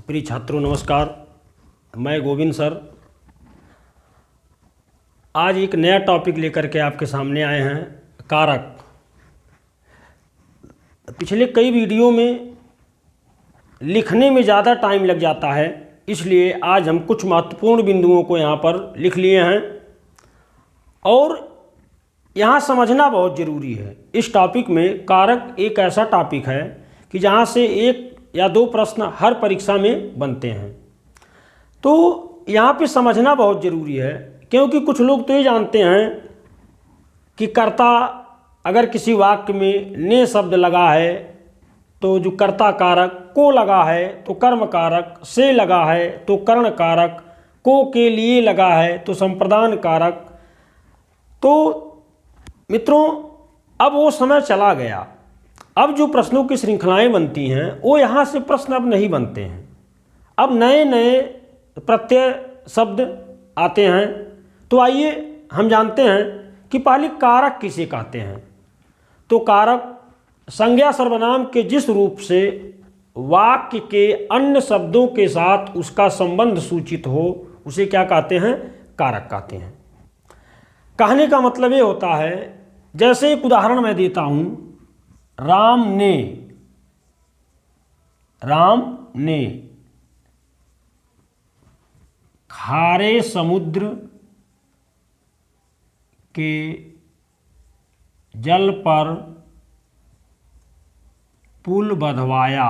प्रिय छात्रों नमस्कार, मैं गोविंद सर आज एक नया टॉपिक लेकर के आपके सामने आए हैं। कारक। पिछले कई वीडियो में लिखने में ज़्यादा टाइम लग जाता है, इसलिए आज हम कुछ महत्वपूर्ण बिंदुओं को यहाँ पर लिख लिए हैं और यहाँ समझना बहुत ज़रूरी है। इस टॉपिक में कारक एक ऐसा टॉपिक है कि जहाँ से एक या दो प्रश्न हर परीक्षा में बनते हैं, तो यहाँ पे समझना बहुत ज़रूरी है, क्योंकि कुछ लोग तो ये जानते हैं कि कर्ता अगर किसी वाक्य में ने शब्द लगा है तो जो कर्ता कारक, को लगा है तो कर्म कारक, से लगा है तो कर्ण कारक, को के लिए लगा है तो संप्रदान कारक। तो मित्रों अब वो समय चला गया। अब जो प्रश्नों की श्रृंखलाएं बनती हैं वो यहाँ से प्रश्न अब नहीं बनते हैं। अब नए नए प्रत्यय शब्द आते हैं। तो आइए हम जानते हैं कि पहले कारक किसे कहते हैं। तो कारक संज्ञा सर्वनाम के जिस रूप से वाक्य के अन्य शब्दों के साथ उसका संबंध सूचित हो उसे क्या कहते हैं? कारक कहते हैं। कहने का मतलब ये होता है, जैसे एक उदाहरण मैं देता हूँ, राम ने खारे समुद्र के जल पर पुल बंधवाया।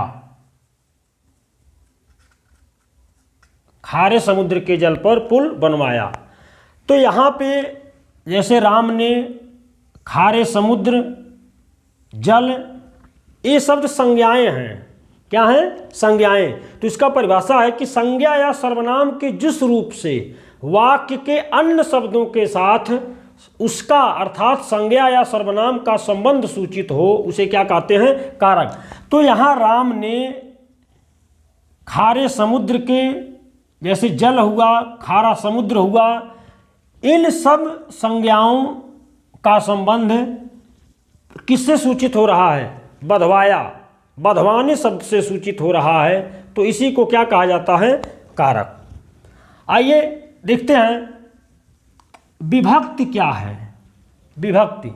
खारे समुद्र के जल पर पुल बनवाया। तो यहाँ पे जैसे राम ने, खारे समुद्र, जल, ये शब्द संज्ञाएं हैं। क्या हैं? संज्ञाएं। तो इसका परिभाषा है कि संज्ञा या सर्वनाम के जिस रूप से वाक्य के अन्य शब्दों के साथ उसका अर्थात संज्ञा या सर्वनाम का संबंध सूचित हो उसे क्या कहते हैं? कारक। तो यहाँ राम ने खारे समुद्र के, जैसे जल हुआ, खारा समुद्र हुआ, इन सब संज्ञाओं का संबंध किससे सूचित हो रहा है? बंधवाया, बंधवाने शब्द से सूचित हो रहा है। तो इसी को क्या कहा जाता है? कारक। आइए देखते हैं विभक्ति क्या है। विभक्ति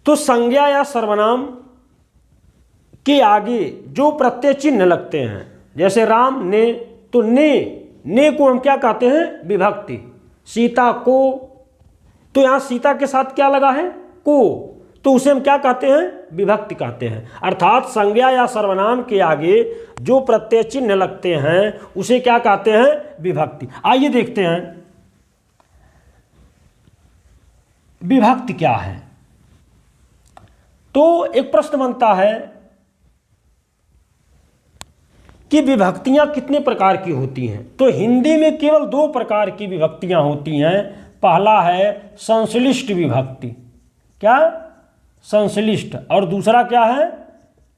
तो संज्ञा या सर्वनाम के आगे जो प्रत्यय चिन्ह लगते हैं, जैसे राम ने, तो ने को हम क्या कहते हैं? विभक्ति। सीता को, तो यहाँ सीता के साथ क्या लगा है? को, तो उसे हम क्या कहते हैं? विभक्ति कहते हैं। अर्थात संज्ञा या सर्वनाम के आगे जो प्रत्यय चिन्ह लगते हैं उसे क्या कहते हैं? विभक्ति। आइए देखते हैं विभक्ति क्या है। तो एक प्रश्न बनता है कि विभक्तियां कितने प्रकार की होती हैं। तो हिंदी में केवल दो प्रकार की विभक्तियां होती हैं। पहला है संश्लिष्ट विभक्ति। क्या? संश्लिष्ट। और दूसरा क्या है?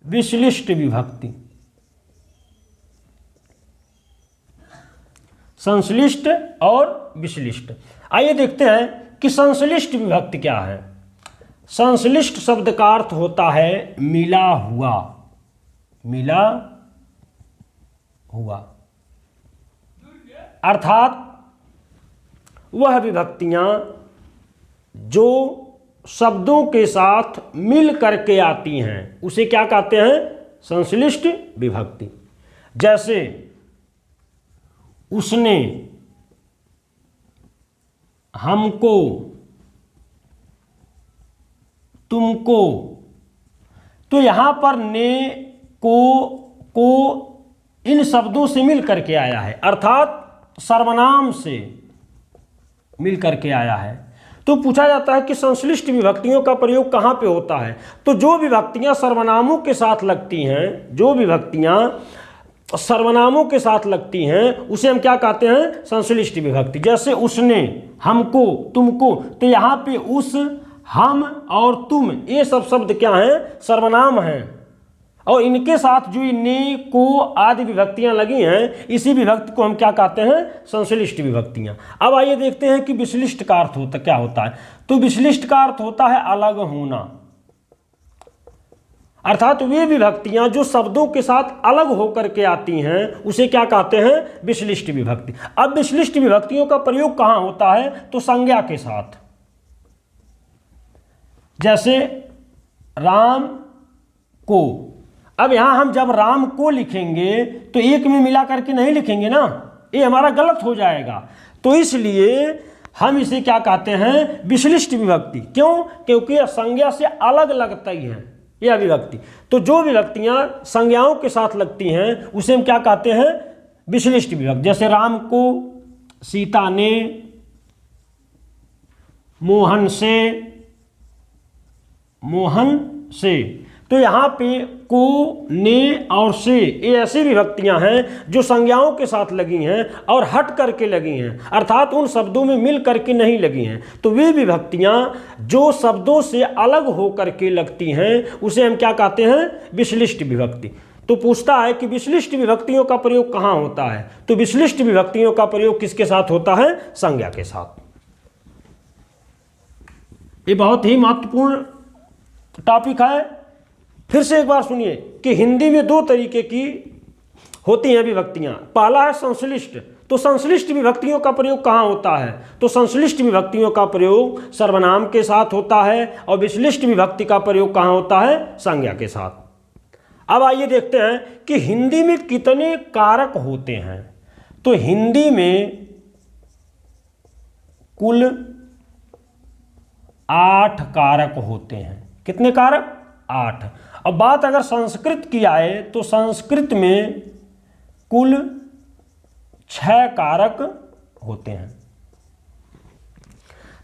विश्लिष्ट विभक्ति। संश्लिष्ट और विश्लिष्ट। आइए देखते हैं कि संश्लिष्ट विभक्ति क्या है। संश्लिष्ट शब्द का अर्थ होता है मिला हुआ। मिला हुआ अर्थात वह विभक्तियां जो शब्दों के साथ मिल करके आती हैं उसे क्या कहते हैं? संश्लिष्ट विभक्ति। जैसे उसने, हमको, तुमको। तो यहां पर ने, को इन शब्दों से मिल करके आया है, अर्थात सर्वनाम से मिल करके आया है। तो पूछा जाता है कि संश्लिष्ट विभक्तियों का प्रयोग कहाँ पे होता है। तो जो विभक्तियां सर्वनामों के साथ लगती हैं, जो विभक्तियां सर्वनामों के साथ लगती हैं उसे हम क्या कहते हैं? संश्लिष्ट विभक्ति। जैसे उसने, हमको, तुमको। तो यहाँ पे उस, हम और तुम ये सब शब्द क्या हैं? सर्वनाम हैं। और इनके साथ जो ने, को आदि विभक्तियां लगी हैं, इसी विभक्ति को हम क्या कहते हैं? संश्लिष्ट विभक्तियां। अब आइए देखते हैं कि विश्लिष्ट का अर्थ क्या होता है। तो विश्लिष्ट का अर्थ होता है अलग होना। अर्थात वे विभक्तियां जो शब्दों के साथ अलग होकर के आती हैं उसे क्या कहते हैं, विश्लिष्ट विभक्ति। अब विश्लिष्ट विभक्तियों का प्रयोग कहां होता है, तो संज्ञा के साथ। जैसे राम को, अब यहां हम जब राम को लिखेंगे तो एक में मिला करके नहीं लिखेंगे ना, ये हमारा गलत हो जाएगा। तो इसलिए हम इसे क्या कहते हैं, विश्लिष्ट विभक्ति। क्यों, क्योंकि संज्ञा से अलग लगती है यह विभक्ति। तो जो विभक्तियां संज्ञाओं के साथ लगती हैं उसे हम क्या कहते हैं, विश्लिष्ट विभक्ति। जैसे राम को, सीता ने, मोहन से, मोहन से। तो यहाँ पे को, ने और से, ये ऐसी विभक्तियां हैं जो संज्ञाओं के साथ लगी हैं और हट करके लगी हैं, अर्थात उन शब्दों में मिल करके नहीं लगी हैं। तो वे विभक्तियां जो शब्दों से अलग हो करके लगती हैं उसे हम क्या कहते हैं, विश्लिष्ट विभक्ति। तो पूछता है कि विश्लिष्ट विभक्तियों का प्रयोग कहाँ होता है, तो विश्लिष्ट विभक्तियों का प्रयोग किसके साथ होता है, संज्ञा के साथ। ये बहुत ही महत्वपूर्ण टॉपिक है। फिर से एक बार सुनिए कि हिंदी में दो तरीके की होती हैं विभक्तियां। पहला है संश्लिष्ट। तो संश्लिष्ट विभक्तियों का प्रयोग कहाँ होता है, तो संश्लिष्ट विभक्तियों का प्रयोग सर्वनाम के साथ होता है और विश्लिष्ट विभक्ति का प्रयोग कहाँ होता है, संज्ञा के साथ। अब आइए देखते हैं कि हिंदी में कितने कारक होते हैं। तो हिंदी में कुल 8 कारक होते हैं। कितने कारक, 8। अब बात अगर संस्कृत की आए तो संस्कृत में कुल 6 कारक होते हैं।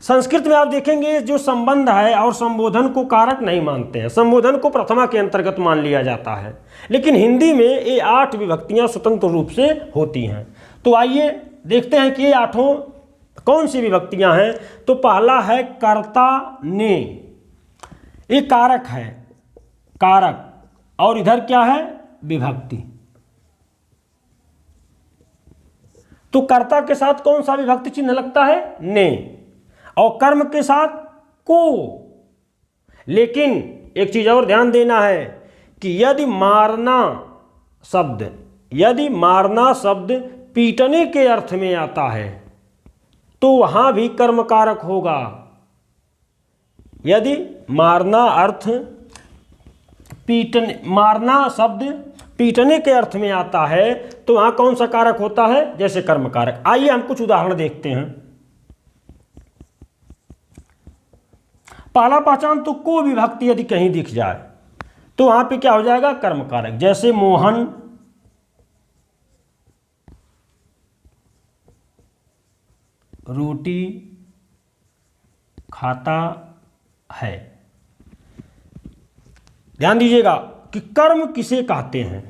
संस्कृत में आप देखेंगे जो संबंध है और संबोधन को कारक नहीं मानते हैं, संबोधन को प्रथमा के अंतर्गत मान लिया जाता है। लेकिन हिंदी में ये 8 विभक्तियां स्वतंत्र रूप से होती हैं। तो आइए देखते हैं कि ये 8 कौन सी विभक्तियां हैं। तो पहला है कर्ता ने, ये कारक है, कारक, और इधर क्या है, विभक्ति। तो कर्ता के साथ कौन सा विभक्ति चिन्ह लगता है, ने, और कर्म के साथ को। लेकिन एक चीज और ध्यान देना है कि यदि मारना शब्द पीटने के अर्थ में आता है तो वहां भी कर्म कारक होगा। यदि मारना शब्द पीटने के अर्थ में आता है तो वहां कौन सा कारक होता है, जैसे कर्म कारक। आइए हम कुछ उदाहरण देखते हैं। पहला पहचान तो को विभक्ति यदि कहीं दिख जाए तो वहां पे क्या हो जाएगा, कर्म कारक। जैसे मोहन रोटी खाता है। ध्यान दीजिएगा कि कर्म किसे कहते हैं,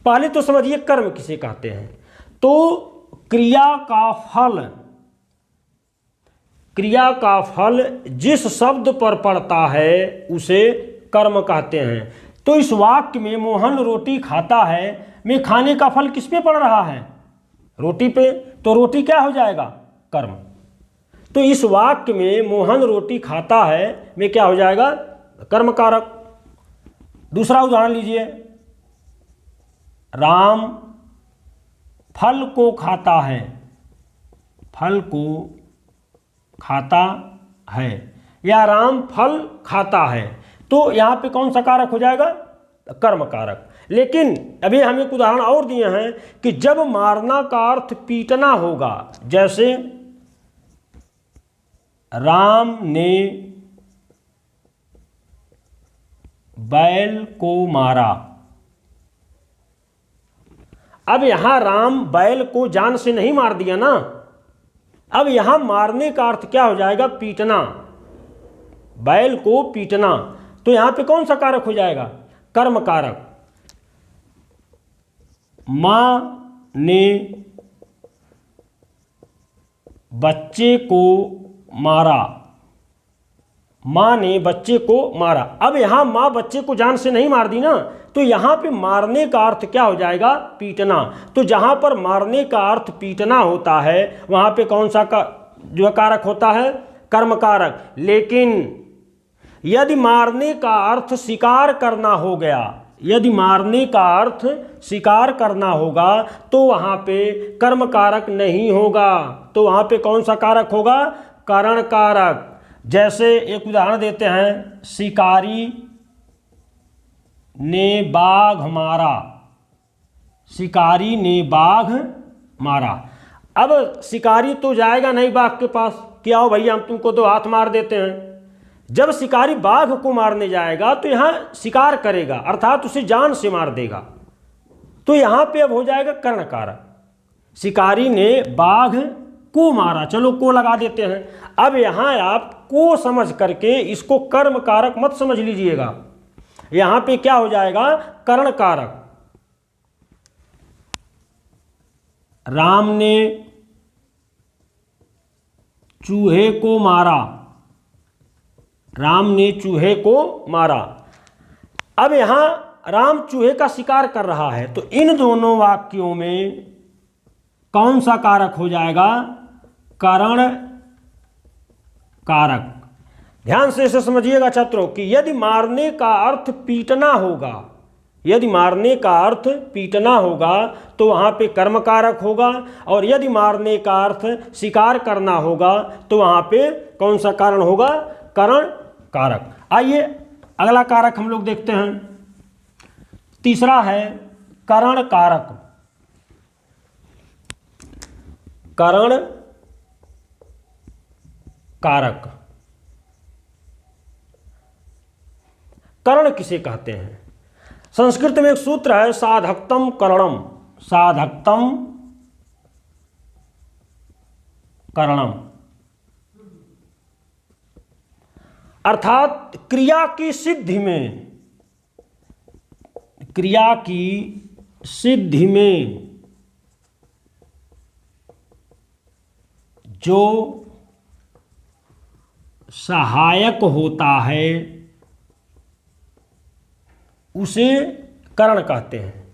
पहले तो समझिए कर्म किसे कहते हैं। तो क्रिया का फल जिस शब्द पर पड़ता है उसे कर्म कहते हैं। तो इस वाक्य में मोहन रोटी खाता है में खाने का फल किस पे पड़ रहा है, रोटी पे। तो रोटी क्या हो जाएगा, कर्म। तो इस वाक्य में मोहन रोटी खाता है में क्या हो जाएगा, कर्म कारक। दूसरा उदाहरण लीजिए, राम फल को खाता है, फल को खाता है, या राम फल खाता है। तो यहां पे कौन सा कारक हो जाएगा, कर्म कारक। लेकिन अभी हम एक उदाहरण और दिए हैं कि जब मारना का अर्थ पीटना होगा, जैसे राम ने बैल को मारा। अब यहां राम बैल को जान से नहीं मार दिया ना, अब यहां मारने का अर्थ क्या हो जाएगा, पीटना, बैल को पीटना। तो यहां पे कौन सा कारक हो जाएगा, कर्म कारक। मां ने बच्चे को मारा, मां ने बच्चे को मारा। अब यहां मां बच्चे को जान से नहीं मार दी ना, तो यहां पे मारने का अर्थ क्या हो जाएगा, पीटना। तो जहां पर मारने का अर्थ पीटना होता है वहां पे कौन सा का जो कारक होता है, कर्म कारक। लेकिन यदि मारने का अर्थ शिकार करना हो गया, यदि मारने का अर्थ शिकार करना होगा तो वहाँ पे कर्म कारक नहीं होगा, तो वहाँ पे कौन सा कारक होगा? करण कारक। जैसे एक उदाहरण देते हैं, शिकारी ने बाघ मारा, शिकारी ने बाघ मारा। अब शिकारी तो जाएगा नहीं बाघ के पास कि आओ भैया हम तुमको 2 हाथ मार देते हैं। जब शिकारी बाघ को मारने जाएगा तो यहाँ शिकार करेगा, अर्थात उसे जान से मार देगा, तो यहाँ पे अब हो जाएगा कर्ण कारक। शिकारी ने बाघ को मारा, चलो को लगा देते हैं। अब यहाँ आप को समझ करके इसको कर्म कारक मत समझ लीजिएगा, यहाँ पे क्या हो जाएगा? कर्ण कारक। राम ने चूहे को मारा, राम ने चूहे को मारा। अब यहां राम चूहे का शिकार कर रहा है, तो इन दोनों वाक्यों में कौन सा कारक हो जाएगा? करण कारक। ध्यान से इसे समझिएगा छात्रों कि यदि मारने का अर्थ पीटना होगा, यदि मारने का अर्थ पीटना होगा तो वहाँ पे कर्म कारक होगा, और यदि मारने का अर्थ शिकार करना होगा तो वहाँ पे कौन सा कारण होगा? करण कारक। आइए अगला कारक हम लोग देखते हैं। तीसरा है करण कारक। करण कारक। करण किसे कहते हैं? संस्कृत में एक सूत्र है, साधकतम करणम, साधकतम करणम, अर्थात क्रिया की सिद्धि में, क्रिया की सिद्धि में जो सहायक होता है उसे करण कहते हैं।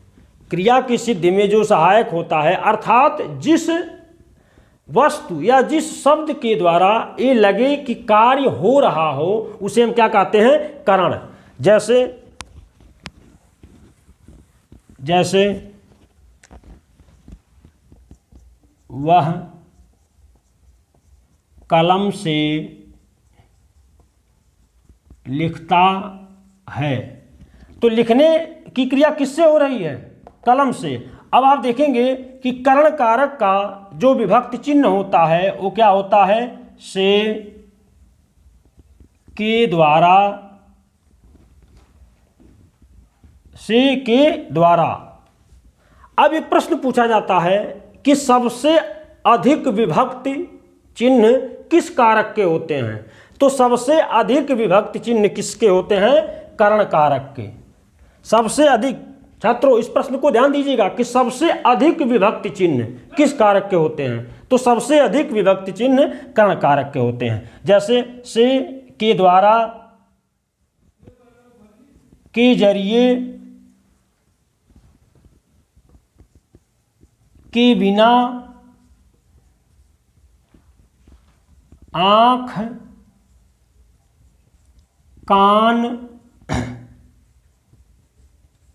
क्रिया की सिद्धि में जो सहायक होता है, अर्थात जिस वस्तु या जिस शब्द के द्वारा ये लगे कि कार्य हो रहा हो उसे हम क्या कहते हैं? करण। जैसे जैसे वह कलम से लिखता है, तो लिखने की क्रिया किससे हो रही है? कलम से। अब आप देखेंगे कि करण कारक का जो विभक्ति चिन्ह होता है वो क्या होता है? से, के द्वारा, से के द्वारा। अब एक प्रश्न पूछा जाता है कि सबसे अधिक विभक्ति चिन्ह किस कारक के होते हैं? तो सबसे अधिक विभक्ति चिन्ह किसके होते हैं? करण कारक के। सबसे अधिक, छात्रों इस प्रश्न को ध्यान दीजिएगा कि सबसे अधिक विभक्ति चिन्ह किस कारक के होते हैं? तो सबसे अधिक विभक्ति चिन्ह कर्ण कारक के होते हैं। जैसे से, के द्वारा, के जरिए, के बिना, आँख, कान,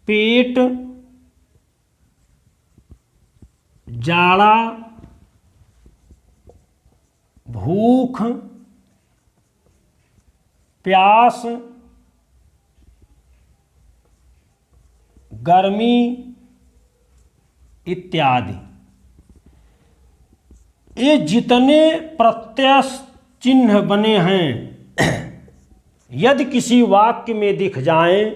पेट, जाड़ा, भूख, प्यास, गर्मी इत्यादि। ये जितने प्रत्यय चिन्ह बने हैं यदि किसी वाक्य में दिख जाएं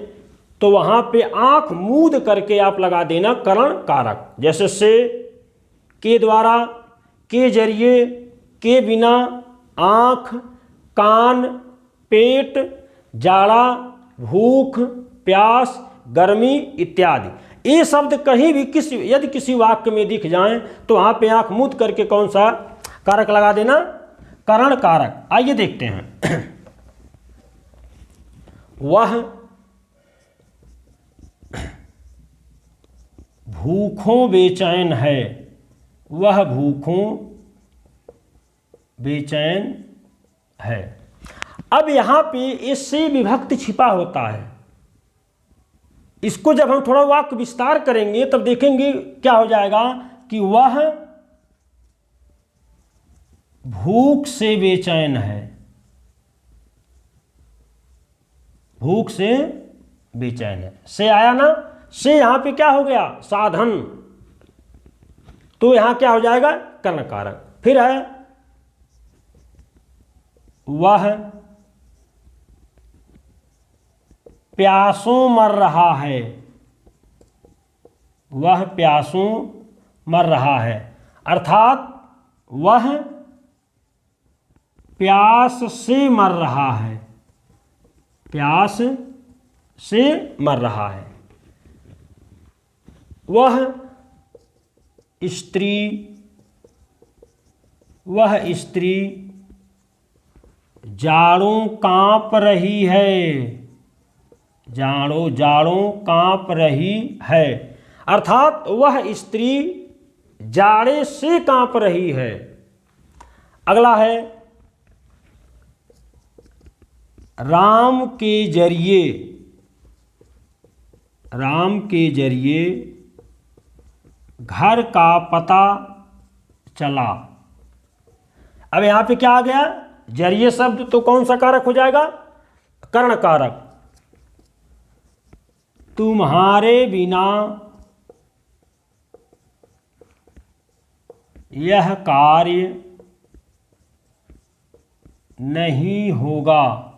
तो वहाँ पे आँख मूंद करके आप लगा देना करण कारक। जैसे से, के द्वारा, के जरिए, के बिना, आँख, कान, पेट, जाड़ा, भूख, प्यास, गर्मी इत्यादि। ये शब्द कहीं भी यदि किसी वाक्य में दिख जाएं तो वहाँ पे आँख मूंद करके कौन सा कारक लगा देना? करण कारक। आइए देखते हैं। वह भूखों बेचैन है, वह भूखों बेचैन है। अब यहाँ पे इससे विभक्ति छिपा होता है। इसको जब हम थोड़ा वाक्य विस्तार करेंगे तब देखेंगे क्या हो जाएगा कि वह भूख से बेचैन है। भूख से बेचैन है, से आया ना, से यहां पे क्या हो गया, साधन, तो यहां क्या हो जाएगा, कर्ण कारक। फिर है वह प्यासों मर रहा है। वह प्यासों मर रहा है, अर्थात वह प्यास से मर रहा है। प्यास से मर रहा है। वह स्त्री जाड़ों कांप रही है। जाड़ों कांप रही है, अर्थात वह स्त्री जाड़े से कांप रही है। अगला है राम के जरिए घर का पता चला। अब यहां पे क्या आ गया, जरिए शब्द तो कौन सा कारक हो जाएगा, कर्ण कारक। तुम्हारे बिना यह कार्य नहीं होगा।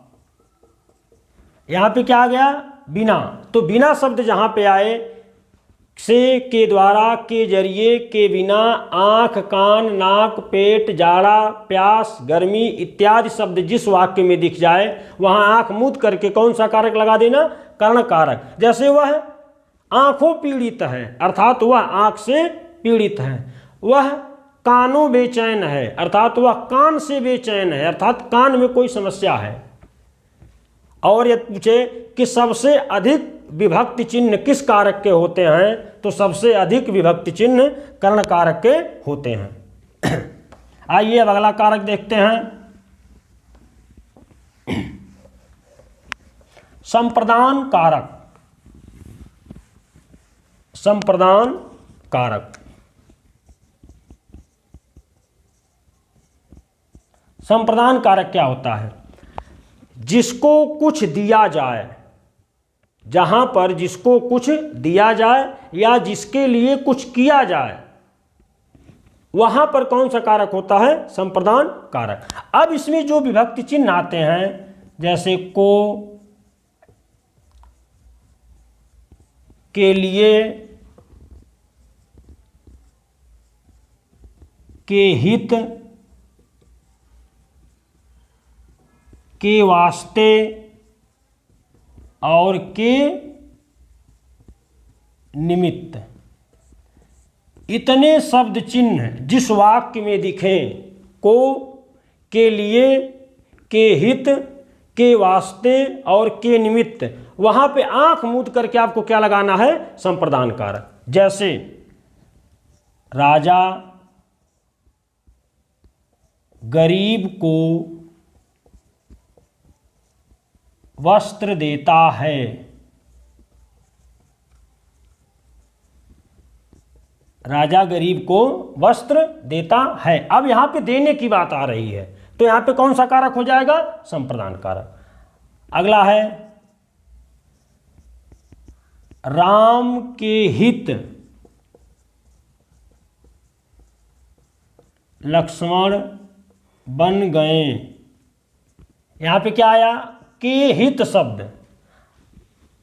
यहां पे क्या आ गया, बिना, तो बिना शब्द जहां पे आए, से, के द्वारा, के जरिए, के बिना, आंख, कान, नाक, पेट, जाड़ा, प्यास, गर्मी इत्यादि शब्द जिस वाक्य में दिख जाए वहां आंख मूंद करके कौन सा कारक लगा देना, कर्ण कारक। जैसे वह आंखों पीड़ित है, अर्थात वह आंख से पीड़ित है। वह कानों बेचैन है, अर्थात वह कान से बेचैन है, अर्थात कान में कोई समस्या है। और यदि पूछे कि सबसे अधिक विभक्ति चिन्ह किस कारक के होते हैं, तो सबसे अधिक विभक्ति चिन्ह कर्ण कारक के होते हैं। आइए अब अगला कारक देखते हैं, संप्रदान कारक। संप्रदान कारक, संप्रदान कारक क्या होता है, जिसको कुछ दिया जाए, जहां पर जिसको कुछ दिया जाए या जिसके लिए कुछ किया जाए वहां पर कौन सा कारक होता है, संप्रदान कारक। अब इसमें जो विभक्ति चिन्ह आते हैं, जैसे को, के लिए, के हित, के वास्ते और के निमित्त, इतने शब्द चिन्ह जिस वाक्य में दिखें, को, के लिए, के हित, के वास्ते और के निमित्त, वहां पे आंख मूंद करके आपको क्या लगाना है, संप्रदान कारक। जैसे राजा गरीब को वस्त्र देता है। राजा गरीब को वस्त्र देता है। अब यहां पे देने की बात आ रही है, तो यहां पे कौन सा कारक हो जाएगा, संप्रदान कारक। अगला है राम के हित लक्ष्मण बन गए। यहां पे क्या आया, के हित शब्द,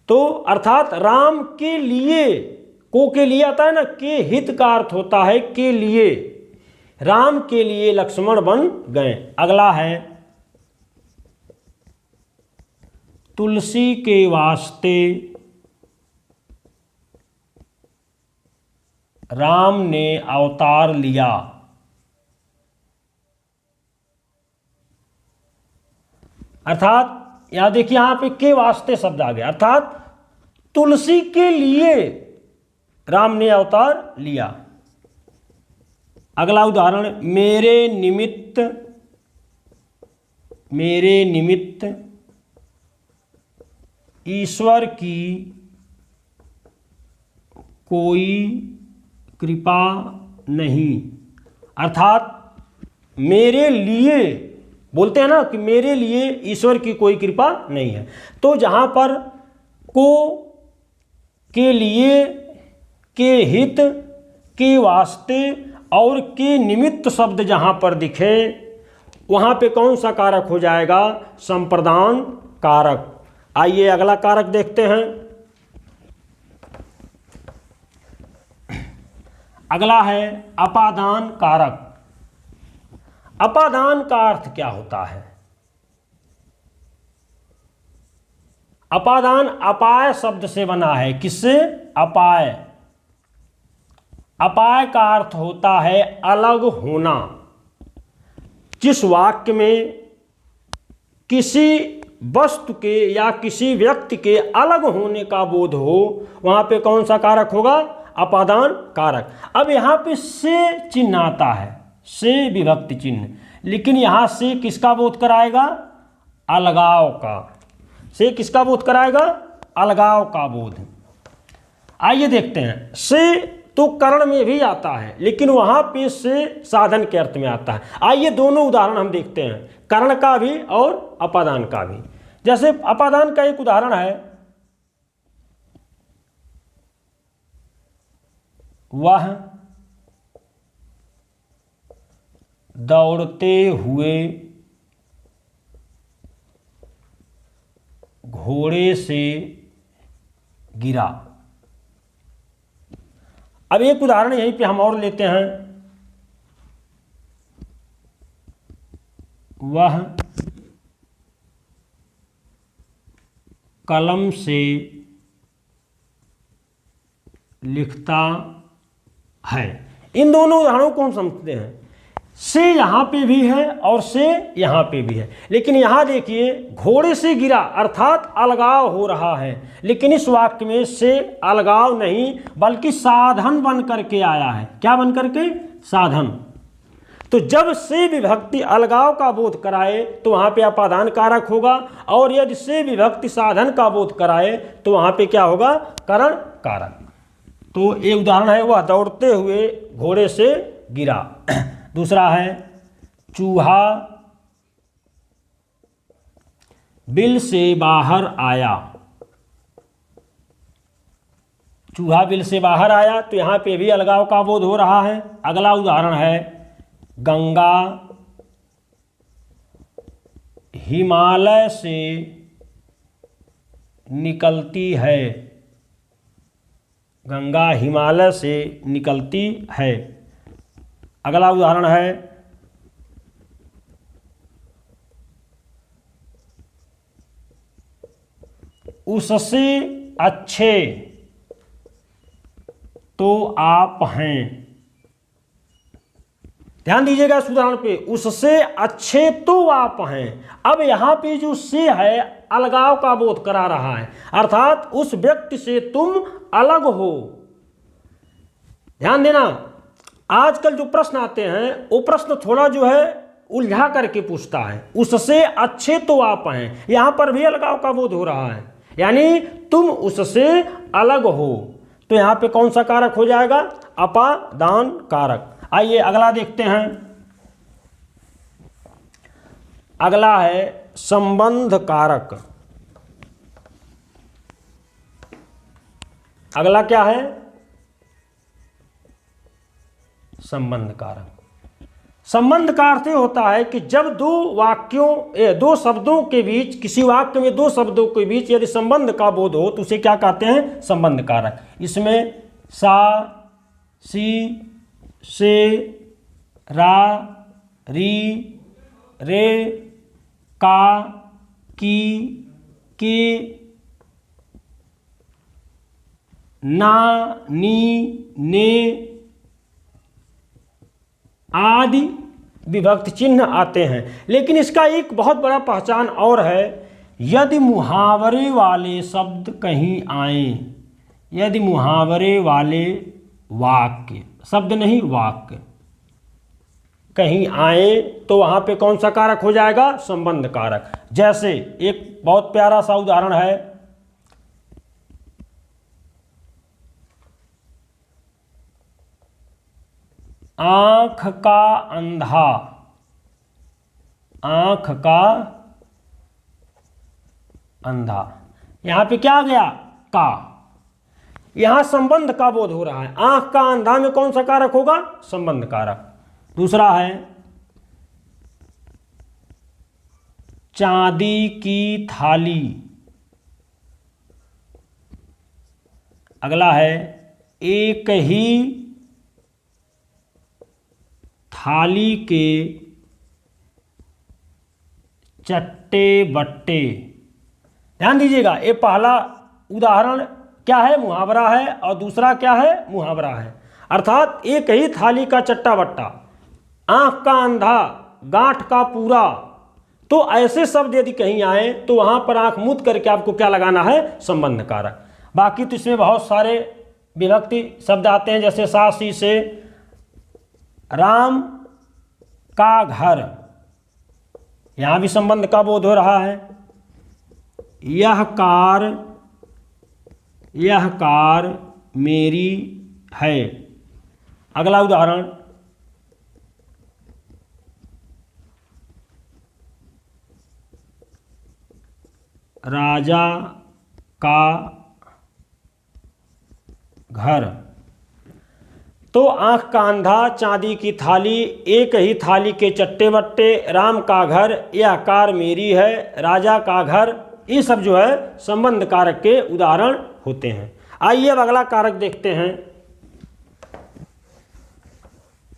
तो अर्थात राम के लिए, को के लिए आता है ना, के हित का अर्थ होता है के लिए, राम के लिए लक्ष्मण बन गए। अगला है तुलसी के वास्ते राम ने अवतार लिया। अर्थात यहां देखिए, यहां पे के वास्ते शब्द आ गया, अर्थात तुलसी के लिए राम ने अवतार लिया। अगला उदाहरण, मेरे निमित्त ईश्वर की कोई कृपा नहीं। अर्थात मेरे लिए, बोलते हैं ना कि मेरे लिए ईश्वर की कोई कृपा नहीं है। तो जहाँ पर को, के लिए, के हित, के वास्ते और के निमित्त शब्द जहाँ पर दिखे वहाँ पे कौन सा कारक हो जाएगा? संप्रदान कारक। आइए अगला कारक देखते हैं। अगला है अपादान कारक। अपादान का अर्थ क्या होता है? अपादान अपाय शब्द से बना है। किससे? अपाय। अपाय का अर्थ होता है अलग होना। जिस वाक्य में किसी वस्तु के या किसी व्यक्ति के अलग होने का बोध हो वहां पे कौन सा कारक होगा? अपादान कारक। अब यहाँ पे से चिन्ह आता है, से विभक्ति चिन्ह, लेकिन यहाँ से किसका बोध कराएगा? अलगाव का। से किसका बोध कराएगा? अलगाव का बोध। आइए देखते हैं। से तो करण में भी आता है, लेकिन वहाँ पे से साधन के अर्थ में आता है। आइए दोनों उदाहरण हम देखते हैं, करण का भी और अपादान का भी। जैसे अपादान का एक उदाहरण है, वह दौड़ते हुए घोड़े से गिरा। अब एक उदाहरण यहीं पे हम और लेते हैं, वह कलम से लिखता है। इन दोनों उदाहरणों को हम समझते हैं। से यहाँ पे भी है और से यहाँ पे भी है, लेकिन यहाँ देखिए घोड़े से गिरा अर्थात अलगाव हो रहा है, लेकिन इस वाक्य में से अलगाव नहीं बल्कि साधन बन करके आया है। क्या बन करके? साधन। तो जब से विभक्ति अलगाव का बोध कराए तो वहाँ पे अपादान कारक होगा, और यदि से विभक्ति साधन का बोध कराए तो वहाँ पे क्या होगा? करण कारक। तो एक उदाहरण है, वह दौड़ते हुए घोड़े से गिरा। दूसरा है चूहा बिल से बाहर आया। चूहा बिल से बाहर आया, तो यहाँ पे भी अलगाव का बोध हो रहा है। अगला उदाहरण है गंगा हिमालय से निकलती है। गंगा हिमालय से निकलती है। अगला उदाहरण है उससे अच्छे तो आप हैं। ध्यान दीजिएगा इस उदाहरण पे, उससे अच्छे तो आप हैं। अब यहाँ पे जो से है अलगाव का बोध करा रहा है, अर्थात उस व्यक्ति से तुम अलग हो। ध्यान देना, आजकल जो प्रश्न आते हैं वो प्रश्न थोड़ा जो है उलझा करके पूछता है। उससे अच्छे तो आप हैं, यहाँ पर भी अलगाव का बोध हो रहा है, यानी तुम उससे अलग हो। तो यहाँ पे कौन सा कारक हो जाएगा? अपादान कारक। आइए अगला देखते हैं। अगला है संबंध कारक। अगला क्या है? संबंध कारक। संबंध का अर्थ होता है कि जब दो शब्दों के बीच, किसी वाक्य में दो शब्दों के बीच यदि संबंध का बोध हो तो उसे क्या कहते हैं? संबंध कारक। इसमें सा, सी, से, रा, री, रे, का, की, के, ना, नी, ने आदि विभक्ति चिन्ह आते हैं। लेकिन इसका एक बहुत बड़ा पहचान और है, यदि मुहावरे वाले शब्द कहीं आए, यदि मुहावरे वाले वाक्य, शब्द नहीं वाक्य, कहीं आए तो वहाँ पे कौन सा कारक हो जाएगा? संबंध कारक। जैसे एक बहुत प्यारा सा उदाहरण है, आंख का अंधा। आंख का अंधा, यहां पे क्या आ गया? का। यहां संबंध का बोध हो रहा है। आंख का अंधा में कौन सा कारक होगा? संबंध कारक। दूसरा है चांदी की थाली। अगला है एक ही थाली के चट्टे बट्टे। ध्यान दीजिएगा, ये पहला उदाहरण क्या है? मुहावरा है, और दूसरा क्या है? मुहावरा है। अर्थात एक ही थाली का चट्टा बट्टा, आंख का अंधा, गांठ का पूरा। तो ऐसे शब्द यदि कहीं आए तो वहां पर आंख मूंद करके आपको क्या लगाना है? संबंध कारक। बाकी तो इसमें बहुत सारे विभक्ति शब्द आते हैं, जैसे सासी से राम का घर, यहां भी संबंध का बोध हो रहा है। यह कार मेरी है। अगला उदाहरण, राजा का घर। तो आंख का अंधा, चांदी की थाली, एक ही थाली के चट्टे बट्टे, राम का घर, यह कार मेरी है, राजा का घर, ये सब जो है संबंध कारक के उदाहरण होते हैं। आइए अब अगला कारक देखते हैं,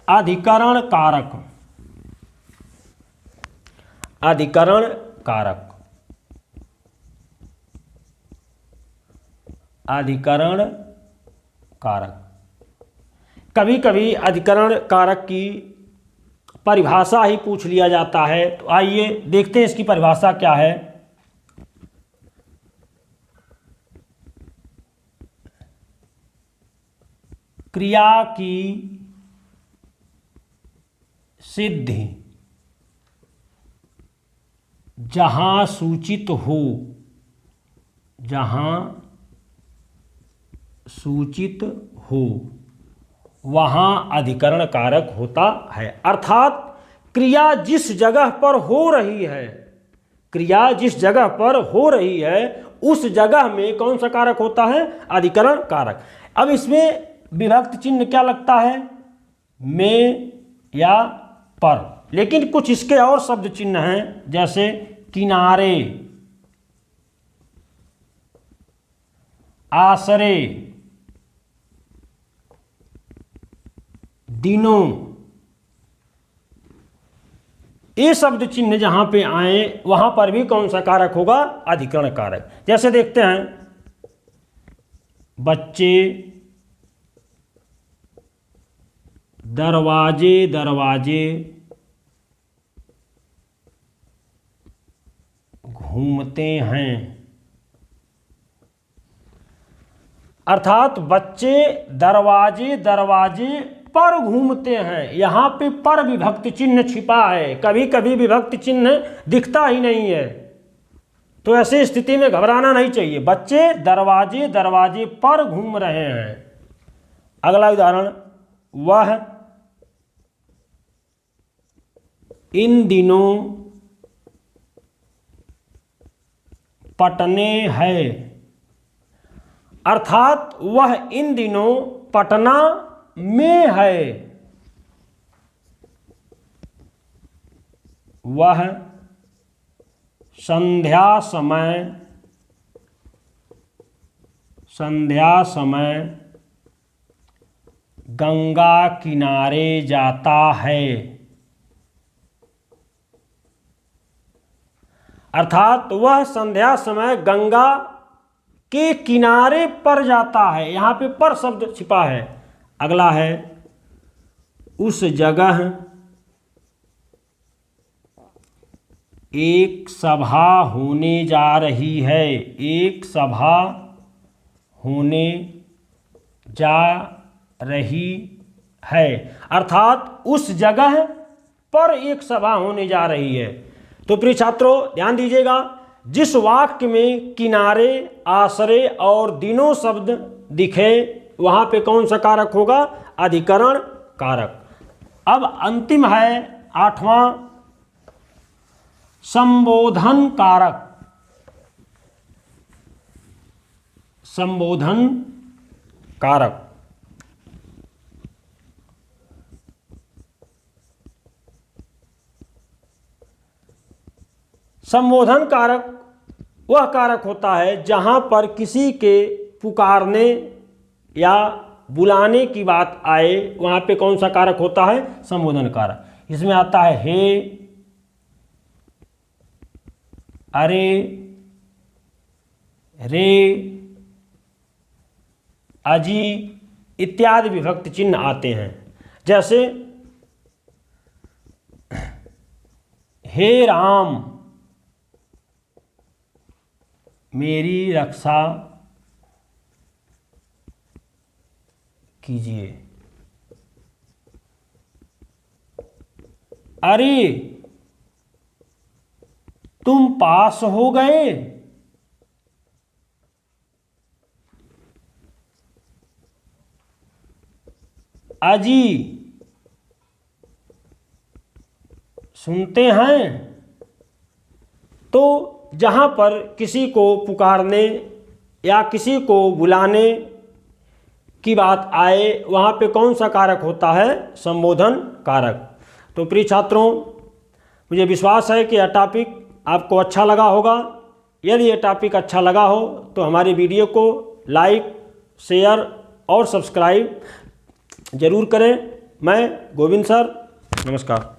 अधिकरण कारक। अधिकरण कारक। अधिकरण कारक। कभी कभी अधिकरण कारक की परिभाषा ही पूछ लिया जाता है, तो आइए देखते हैं इसकी परिभाषा क्या है। क्रिया की सिद्धि जहां सूचित हो, जहां सूचित हो वहां अधिकरण कारक होता है। अर्थात क्रिया जिस जगह पर हो रही है, क्रिया जिस जगह पर हो रही है उस जगह में कौन सा कारक होता है? अधिकरण कारक। अब इसमें विभक्ति चिन्ह क्या लगता है? में या पर, लेकिन कुछ इसके और शब्द चिन्ह हैं, जैसे किनारे, आसरे, दिनों। ये शब्द चिन्ह जहां पे आए वहां पर भी कौन सा कारक होगा? अधिकरण कारक। जैसे देखते हैं, बच्चे, दरवाजे, दरवाजे, घूमते हैं। अर्थात बच्चे दरवाजे दरवाजे पर घूमते हैं। यहां पे पर विभक्ति चिन्ह छिपा है, कभी कभी विभक्ति चिन्ह दिखता ही नहीं है, तो ऐसी स्थिति में घबराना नहीं चाहिए। बच्चे दरवाजे दरवाजे पर घूम रहे हैं। अगला उदाहरण, वह इन दिनों पटने है। अर्थात वह इन दिनों पटना में है। वह संध्या समय गंगा किनारे जाता है। अर्थात वह संध्या समय गंगा के किनारे पर जाता है। यहां पे पर शब्द छिपा है। अगला है, उस जगह एक सभा होने जा रही है। एक सभा होने जा रही है। अर्थात उस जगह पर एक सभा होने जा रही है। तो प्रिय छात्रों ध्यान दीजिएगा, जिस वाक्य में किनारे, आश्रय और दिनों शब्द दिखे वहाँ पे कौन सा कारक होगा? अधिकरण कारक। अब अंतिम है 8वां, संबोधन कारक। संबोधन कारक। संबोधन कारक वह कारक होता है जहां पर किसी के पुकारने या बुलाने की बात आए, वहां पे कौन सा कारक होता है? संबोधन कारक। इसमें आता है हे, अरे, रे, अजी इत्यादि विभक्ति चिन्ह आते हैं। जैसे हे राम मेरी रक्षा कीजिए, अरे तुम पास हो गए, अजी सुनते हैं। तो जहाँ पर किसी को पुकारने या किसी को बुलाने की बात आए वहाँ पे कौन सा कारक होता है? संबोधन कारक। तो प्रिय छात्रों मुझे विश्वास है कि यह टॉपिक आपको अच्छा लगा होगा। यदि यह टॉपिक अच्छा लगा हो तो हमारी वीडियो को लाइक, शेयर और सब्सक्राइब जरूर करें। मैं गोविंद सर, नमस्कार।